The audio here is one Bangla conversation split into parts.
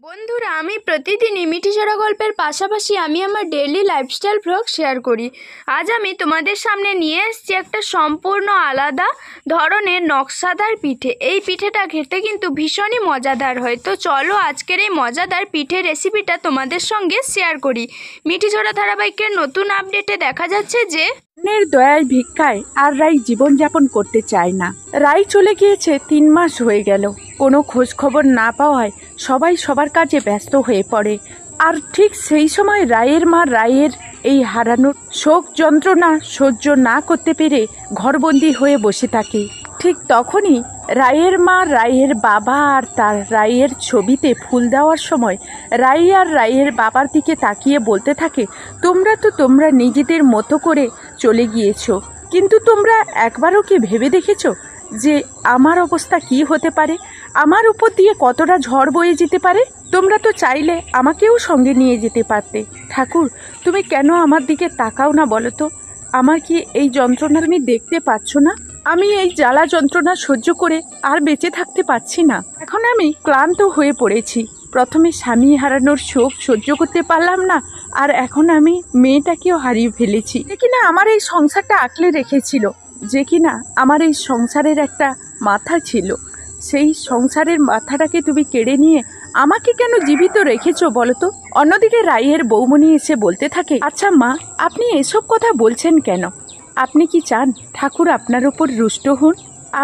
বন্ধুরা, আমি প্রতিদিনই মিঠিঝোড়া গল্পের পাশাপাশি আমি আমার ডেইলি লাইফস্টাইল ব্লগ শেয়ার করি। আজ আমি তোমাদের সামনে নিয়ে এসেছি একটা সম্পূর্ণ আলাদা ধরনের নকশাদার পিঠে। এই পিঠেটা খেতে কিন্তু ভীষণই মজাদার হয়। তো চলো আজকের এই মজাদার পিঠে রেসিপিটা তোমাদের সঙ্গে শেয়ার করি। মিঠিঝোড়া ধারাবাহিকের নতুন আপডেটে দেখা যাচ্ছে যে অন্যের দয়ায় ভিক্ষায় আর রাই জীবনযাপন করতে চায় না। রাই চলে গিয়েছে 3 মাস হয়ে গেল। কোনো খোঁজ খবর না পাওয়ায় সবাই সবার কাজে ব্যস্ত হয়ে পড়ে। আর ঠিক সেই সময় রায়ের মা রায়ের এই হারানোর শোক যন্ত্রণা সহ্য না করতে পেরে ঘরবন্দি হয়ে বসে থাকে। ঠিক তখনই রায়ের মা রায়ের বাবা আর তার রায়ের ছবিতে ফুল দেওয়ার সময় রাই আর রায়ের বাবার দিকে তাকিয়ে বলতে থাকে, তোমরা নিজেদের মতো করে চলে গিয়েছো, কিন্তু তোমরা একবারও কি ভেবে দেখেছো যে আমার অবস্থা কি হতে পারে? আমার উপর দিয়ে কতটা ঝড় বয়ে যেতে পারে? তোমরা তো চাইলে আমাকেও সঙ্গে নিয়ে যেতে পারতে। ঠাকুর, তুমি কেন আমার দিকে তাকাও না বলো তো? আমার কি এই যন্ত্রণা তুমি দেখতে পাচ্ছ না? আমি এই জ্বালা যন্ত্রণা সহ্য করে আর বেঁচে থাকতে পারছি না। এখন আমি ক্লান্ত হয়ে পড়েছি। প্রথমে স্বামী হারানোর শোক সহ্য করতে পারলাম না, আর এখন আমি মেয়েটাকেও হারিয়ে ফেলেছি। যে কিনা আমার এই সংসারটা আঁকলে রেখেছিল, যে কিনা আমার এই সংসারের একটা মাথা ছিল, সেই সংসারের মাথাটাকে তুমি কেড়ে নিয়ে আমাকে কেন জীবিত রেখেছো বলো তো? অন্যদিকে রাইয়ের বৌমনি এসে বলতে থাকে, আচ্ছা মা, আপনি এসব কথা বলছেন কেন? আপনি কি চান ঠাকুর আপনার উপর রুষ্ট হন?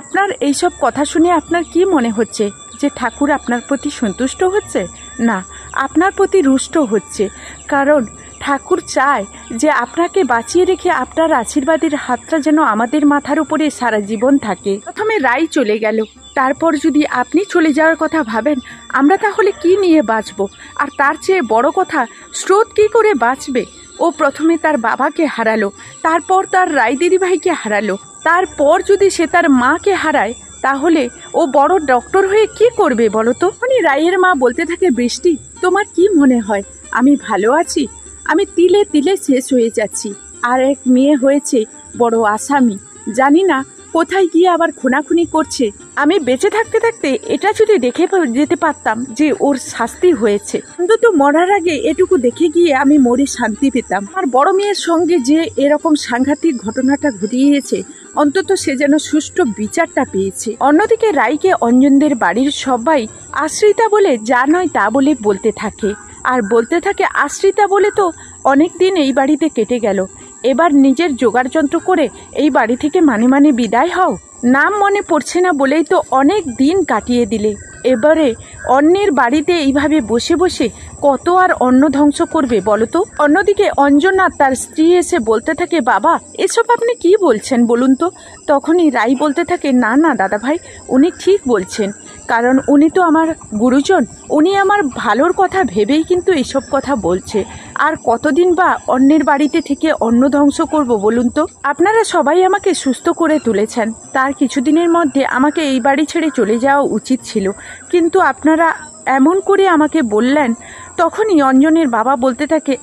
আপনার এইসব কথা শুনে আপনার কি মনে হচ্ছে যে ঠাকুর আপনার প্রতি সন্তুষ্ট হচ্ছে? না, আপনার প্রতি রুষ্ট হচ্ছে। কারণ ঠাকুর চায় যে আপনাকে বাঁচিয়ে রেখে আপনার আশীর্বাদের হাতটা যেন আমাদের মাথার উপরে সারা জীবন থাকে। প্রথমে রাই চলে গেল, তারপর যদি আপনি চলে যাওয়ার কথা ভাবেন, আমরা তাহলে কি নিয়ে বাঁচব? আর তার চেয়ে বড় কথা, স্রোত কি করে বাঁচবে? ও প্রথমে তার বাবাকে হারালো, তারপর তার রাই দিদিভাইকে হারালো, তারপর যদি সে তার মাকে হারায় তাহলে ও বড় ডক্টর হয়ে কি করবে বলো তো? মানে রাইয়ের মা বলতে থাকে, বৃষ্টি, তোমার কি মনে হয় আমি ভালো আছি? আমি তিলে তিলে শেষ হয়ে যাচ্ছি। আর এক মেয়ে হয়েছে বড় আসামি, জানি না কোথায় গিয়ে আবার খুনাখুনি করছে। আমি বেঁচে থাকতে থাকতে এটা যদি দেখে যেতে পারতাম যে ওর শাস্তি হয়েছে, অন্তত মরার আগে এটুকু দেখে গিয়ে আমি মরে শান্তি পেতাম। আর বড় মেয়ের সঙ্গে যে এরকম সাংঘাতিক ঘটনাটা ঘটিয়েছে, অন্তত সে যেন সুষ্ঠু বিচারটা পেয়েছে। অন্যদিকে রাইকে অঞ্জনদের বাড়ির সবাই আশ্রিতা বলে যা নয় তা বলে বলতে থাকে, আর বলতে থাকে, আশ্রিতা বলে তো অনেক দিন এই বাড়িতে কেটে গেল, এবার নিজের জোগাড় যন্ত্র করে এই বাড়ি থেকে মানে বিদায় হও। নাম মনে পড়ছে না বলেই তো অনেক দিন কাটিয়ে দিলে, এবারে অন্যের বাড়িতে এইভাবে বসে বসে কত আর অন্ন ধ্বংস করবে বলো তো? অন্যদিকে অঞ্জনা তার স্ত্রী এসে বলতে থাকে, বাবা এসব আপনি কি বলছেন বলুন তো? তখনই রাই বলতে থাকে, না না দাদা ভাই, উনি ঠিক বলছেন, কারণ উনি তো আমার গুরুজন, উনি আমার ভালোর কথা ভেবেই কিন্তু এসব কথা বলছে। আর কতদিন বা অন্যের বাড়িতে থেকে অন্ন ধ্বংস করব বলুন তো? আপনারা সবাই আমাকে সুস্থ করে তুলেছেন, তার কিছুদিনের মধ্যে আমাকে এই বাড়ি ছেড়ে চলে যাওয়া উচিত ছিল, কিন্তু আপনারা এমন করে আমাকে বললেন। তখনই অঞ্জনের বাবা বলতে থাকে,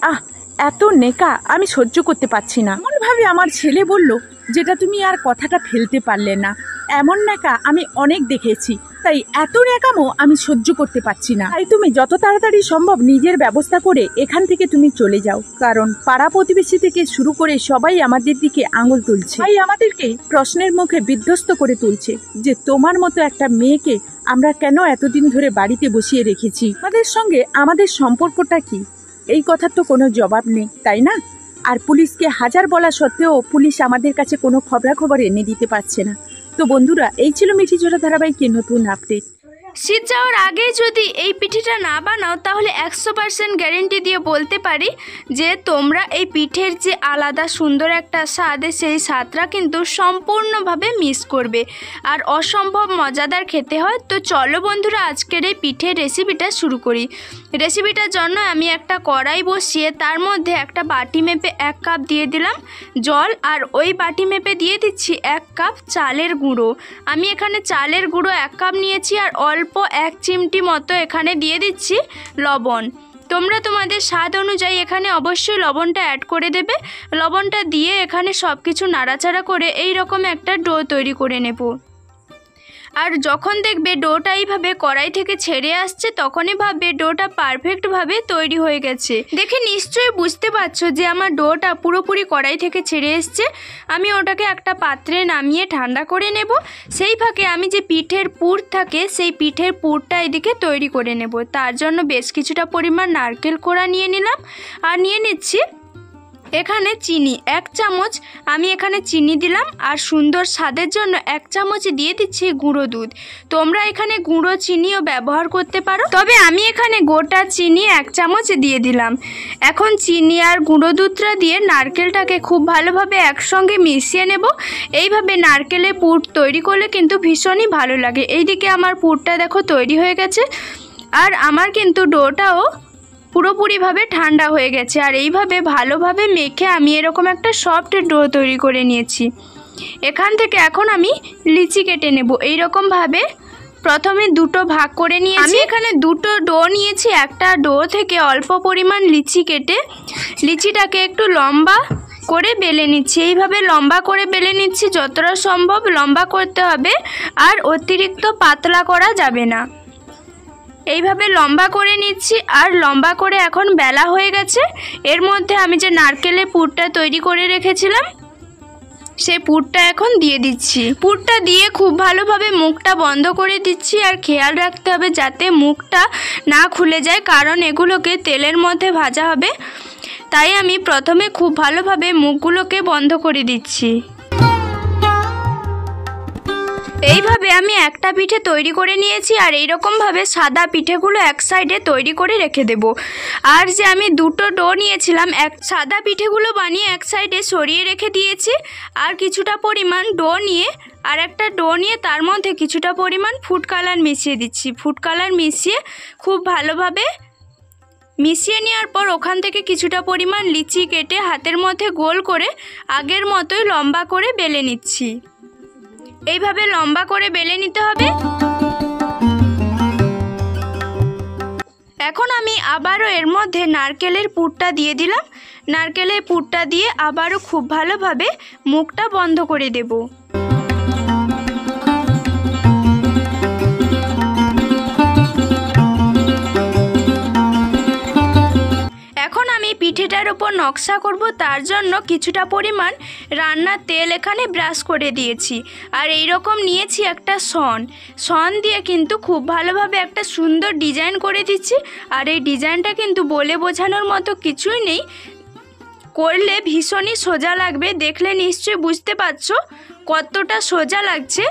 এত নেকা আমি সহ্য করতে পারছি না। এমনভাবে আমার ছেলে বলল যেটা তুমি আর কথাটা ফেলতে পারলে না। এমন নেকা আমি অনেক দেখেছি, তাই এত নেকামো আমি সহ্য করতে পারছি না। তাই তুমি যত তাড়াতাড়ি সম্ভব নিজের ব্যবস্থা করে এখান থেকে তুমি চলে যাও, কারণ পাড়া প্রতিবেশী থেকে শুরু করে সবাই আমাদের দিকে আঙুল তুলছে, তাই আমাদেরকে প্রশ্নের মুখে বিধ্বস্ত করে তুলছে যে তোমার মতো একটা মেয়েকে আমরা কেন এতদিন ধরে বাড়িতে বসিয়ে রেখেছি, আমাদের সঙ্গে আমাদের সম্পর্কটা কি? এই কথার তো কোনো জবাব নেই, তাই না? আর পুলিশকে হাজার বলা সত্ত্বেও পুলিশ আমাদের কাছে কোনো খবরাখবর এনে দিতে পারছে না। তো বন্ধুরা, এই ছিল মিঠিঝোড়া ধারাবাহিকের নতুন আপডেট। শীত যাওয়ার আগে যদি এই পিঠেটা না বানাও তাহলে 100% গ্যারেন্টি দিয়ে বলতে পারি যে তোমরা এই পিঠের যে আলাদা সুন্দর একটা স্বাদ, সেই স্বাদটা কিন্তু সম্পূর্ণভাবে মিস করবে, আর অসম্ভব মজাদার খেতে হয়। তো চলো বন্ধুরা, আজকের এই পিঠের রেসিপিটা শুরু করি। রেসিপিটার জন্য আমি একটা কড়াই বসিয়ে তার মধ্যে একটা বাটি মেপে 1 কাপ দিয়ে দিলাম জল, আর ওই বাটি মেপে দিয়ে দিচ্ছি 1 কাপ চালের গুঁড়ো। আমি এখানে চালের গুঁড়ো 1 কাপ নিয়েছি, আর অল্প 1 চিমটি মতো এখানে দিয়ে দিচ্ছি লবণ। তোমরা তোমাদের স্বাদ অনুযায়ী এখানে অবশ্যই লবণটা অ্যাড করে দেবে। লবণটা দিয়ে এখানে সব কিছু নাড়াচাড়া করে এই রকম একটা ডো তৈরি করে নেব। আর যখন দেখবে ডোটা এইভাবে কড়াই থেকে ছেড়ে আসছে তখনই ভাববে ডোটা পারফেক্টভাবে তৈরি হয়ে গেছে। দেখে নিশ্চয়ই বুঝতে পারছো যে আমার ডোটা পুরোপুরি কড়াই থেকে ছেড়ে এসছে। আমি ওটাকে একটা পাত্রে নামিয়ে ঠান্ডা করে নেব। সেই ফাঁকে আমি যে পিঠের পুর থাকে সেই পিঠের পুরটা এদিকে তৈরি করে নেব। তার জন্য বেশ কিছুটা পরিমাণ নারকেল কোড়া নিয়ে নিলাম আর নিয়ে নিচ্ছি এখানে চিনি 1 চামচ। আমি এখানে চিনি দিলাম আর সুন্দর স্বাদের জন্য 1 চামচ দিয়ে দিচ্ছি গুঁড়ো দুধ। তোমরা এখানে গুঁড়ো চিনিও ব্যবহার করতে পারো, তবে আমি এখানে গোটা চিনি 1 চামচ দিয়ে দিলাম। এখন চিনি আর গুঁড়ো দুধটা দিয়ে নারকেলটাকে খুব ভালোভাবে একসঙ্গে মিশিয়ে নেব। এইভাবে নারকেলের পুর তৈরি করলে কিন্তু ভীষণই ভালো লাগে। এইদিকে আমার পুরটা দেখো তৈরি হয়ে গেছে আর আমার কিন্তু ডোটাও পুরোপুরিভাবে ঠান্ডা হয়ে গেছে। আর এইভাবে ভালোভাবে মেখে আমি এরকম একটা সফট ডো তৈরি করে নিয়েছি। এখান থেকে এখন আমি লিচি কেটে নেব। এইরকমভাবে প্রথমে দুটো ভাগ করে নিয়েছি। আমি এখানে দুটো ডো নিয়েছি। একটা ডো থেকে অল্প পরিমাণ লিচি কেটে লিচিটাকে একটু লম্বা করে বেলে নিচ্ছি। এইভাবে লম্বা করে বেলে নিচ্ছি, যতটা সম্ভব লম্বা করতে হবে আর অতিরিক্ত পাতলা করা যাবে না। এইভাবে লম্বা করে নিচ্ছি আর লম্বা করে এখন বেলা হয়ে গেছে। এর মধ্যে আমি যে নারকেলের পুরটা তৈরি করে রেখেছিলাম সেই পুরটা এখন দিয়ে দিচ্ছি। পুরটা দিয়ে খুব ভালোভাবে মুখটা বন্ধ করে দিচ্ছি আর খেয়াল রাখতে হবে যাতে মুখটা না খুলে যায়, কারণ এগুলোকে তেলের মধ্যে ভাজা হবে। তাই আমি প্রথমে খুব ভালোভাবে মুখগুলোকে বন্ধ করে দিচ্ছি। এইভাবে আমি একটা পিঠে তৈরি করে নিয়েছি আর এইরকমভাবে সাদা পিঠেগুলো এক সাইডে তৈরি করে রেখে দেব। আর যে আমি দুটো ডো নিয়েছিলাম, সাদা পিঠেগুলো বানিয়ে এক সাইডে সরিয়ে রেখে দিয়েছি। আর কিছুটা পরিমাণ ডো নিয়ে আর একটা ডো নিয়ে তার মধ্যে কিছুটা পরিমাণ ফুড কালার মিশিয়ে দিচ্ছি। ফুড কালার মিশিয়ে খুব ভালোভাবে মিশিয়ে নেওয়ার পর ওখান থেকে কিছুটা পরিমাণ লিচি কেটে হাতের মধ্যে গোল করে আগের মতোই লম্বা করে বেলে নিচ্ছি। এইভাবে লম্বা করে বেলে নিতে হবে। এখন আমি আবারও এর মধ্যে নারকেলের পুরটা দিয়ে দিলাম। নারকেলের পুরটা দিয়ে আবারও খুব ভালোভাবে মুখটা বন্ধ করে দেব। এখন আমি পিঠেটার উপর নকশা করব, তার জন্য কিছুটা পরিমাণ রান্নার তেল এখানে ব্রাশ করে দিয়েছি। আর এই রকম নিয়েছি একটা সন দিয়ে কিন্তু খুব ভালোভাবে একটা সুন্দর ডিজাইন করে দিচ্ছি। আর এই ডিজাইনটা কিন্তু বলে বোঝানোর মতো কিছুই নেই, করলে ভীষণই সোজা লাগবে। দেখলে নিশ্চয়ই বুঝতে পারছো কতটা সোজা লাগছে।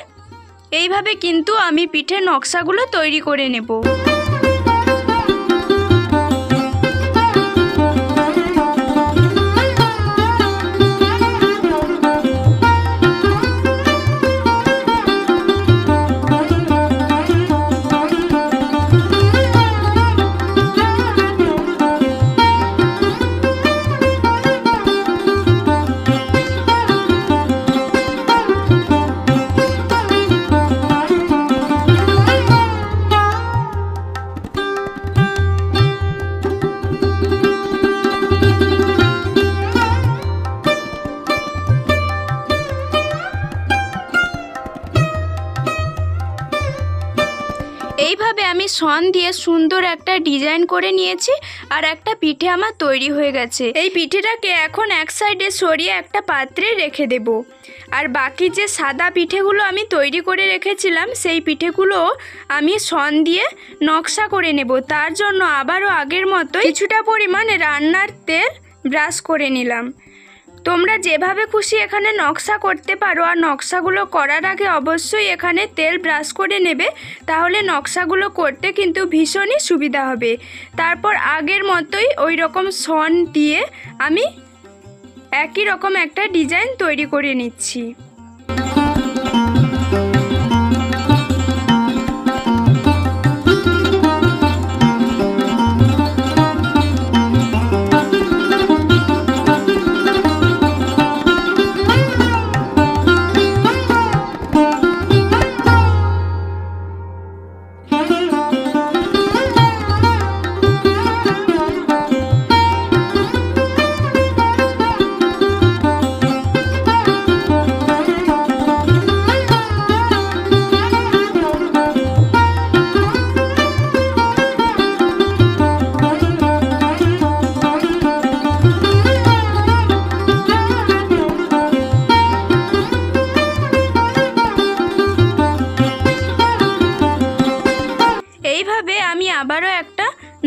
এইভাবে কিন্তু আমি পিঠের নকশাগুলো তৈরি করে নেব। এইভাবে আমি সন দিয়ে সুন্দর একটা ডিজাইন করে নিয়েছি আর একটা পিঠে আমার তৈরি হয়ে গেছে। এই পিঠেটাকে এখন এক সাইডে সরিয়ে একটা পাত্রে রেখে দেব। আর বাকি যে সাদা পিঠেগুলো আমি তৈরি করে রেখেছিলাম সেই পিঠেগুলো আমি সন দিয়ে নকশা করে নেব। তার জন্য আবারও আগের মতো কিছুটা পরিমাণ রান্নার তেল ব্রাশ করে নিলাম। তোমরা যেভাবে খুশি এখানে নকশা করতে পারো, আর নকশাগুলো করার আগে অবশ্যই এখানে তেল ব্রাশ করে নেবে, তাহলে নকশাগুলো করতে কিন্তু ভীষণই সুবিধা হবে। তারপর আগের মতোই ওই রকম সন দিয়ে আমি একই রকম একটা ডিজাইন তৈরি করে নিচ্ছি।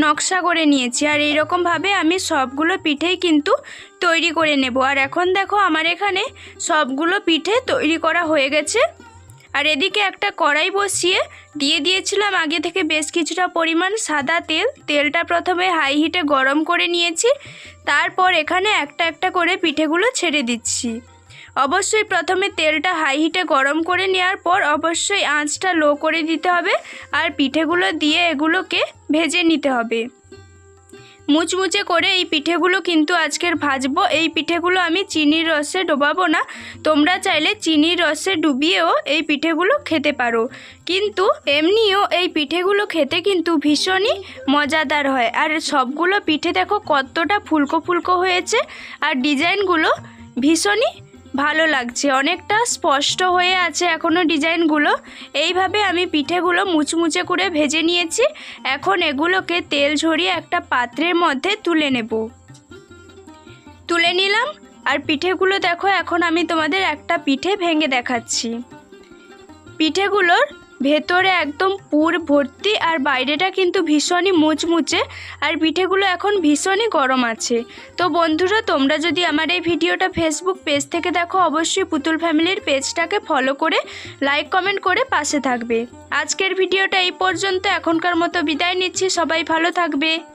নকশা করে নিয়েছি। আর এইরকমভাবে আমি সবগুলো পিঠেই কিন্তু তৈরি করে নেব। আর এখন দেখো আমার এখানে সবগুলো পিঠে তৈরি করা হয়ে গেছে। আর এদিকে একটা কড়াই বসিয়ে দিয়ে দিয়েছিলাম আগে থেকে বেশ কিছুটা পরিমাণ সাদা তেল। তেলটা প্রথমে হাই হিটে গরম করে নিয়েছি, তারপর এখানে একটা একটা করে পিঠেগুলো ছেড়ে দিচ্ছি। অবশ্যই প্রথমে তেলটা হাই হিটে গরম করে নেওয়ার পর অবশ্যই আঁচটা লো করে দিতে হবে, আর পিঠেগুলো দিয়ে এগুলোকে ভেজে নিতে হবে। মুচমুচে করে এই পিঠেগুলো কিন্তু আজকের ভাজবো। এই পিঠেগুলো আমি চিনির রসে ডোবাবো না, তোমরা চাইলে চিনির রসে ডুবিয়েও এই পিঠেগুলো খেতে পারো, কিন্তু এমনিও এই পিঠেগুলো খেতে কিন্তু ভীষণই মজাদার হয়। আর সবগুলো পিঠে দেখো কতটা ফুলকো ফুলকো হয়েছে, আর ডিজাইনগুলো ভীষণই ভালো লাগছে, অনেকটা স্পষ্ট হয়ে আছে এখনও ডিজাইনগুলো। এইভাবে আমি পিঠেগুলো মুচমুচে করে ভেজে নিয়েছি। এখন এগুলোকে তেল ঝরিয়ে একটা পাত্রের মধ্যে তুলে নিলাম। আর পিঠেগুলো দেখো এখন আমি তোমাদের একটা পিঠে ভেঙে দেখাচ্ছি। পিঠেগুলোর ভেতরে একদম পুর ভর্তি, আর বাইরেটা কিন্তু ভীষণই মুচমুচে, আর পিঠেগুলো এখন ভীষণই গরম আছে। তো বন্ধুরা, তোমরা যদি আমার এই ভিডিওটা ফেসবুক পেজ থেকে দেখো অবশ্যই পুতুল ফ্যামিলির পেজটাকে ফলো করে লাইক কমেন্ট করে পাশে থাকবে। আজকের ভিডিওটা এই পর্যন্ত, এখনকার মতো বিদায় নিচ্ছি। সবাই ভালো থাকবে।